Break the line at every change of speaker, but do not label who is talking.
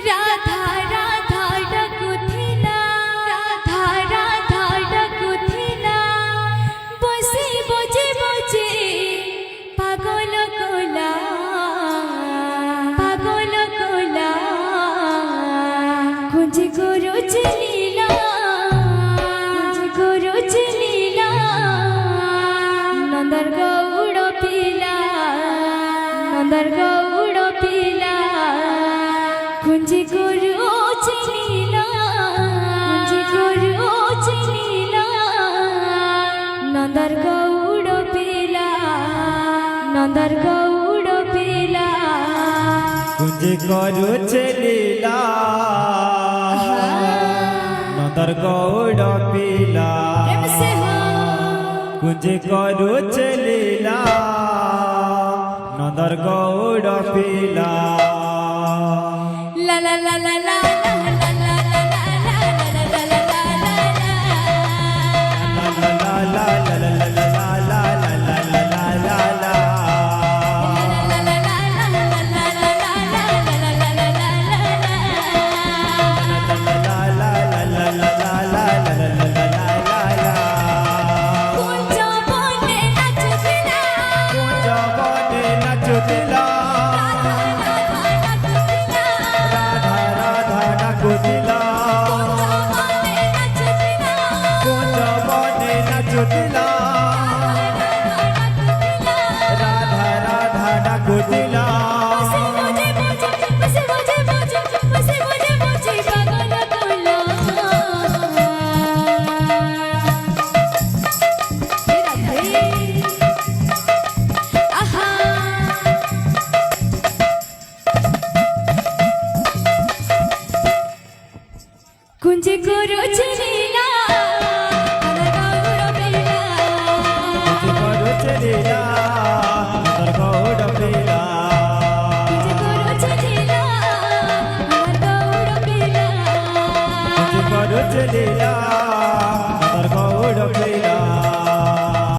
রাধা রাধা ডাকুথিলা রাধা রাধা ডাকুথিলা বসে বজে বজে পাগল কোলা খুঁজে গুরু চিলিলা নন্দর গৌড় পিলা খুঁজে গুরু চিলিলা নন্দর গৌড় পিলা
কুঞ্জে করু লীলা নন্দর গৌড় পিলা কুঞ্জে করু লীলা নন্দর গৌড় পিলা
লা লা লা লা লা
রাধা রাধা ডাকুতিলা
কুঞ্জে গুরু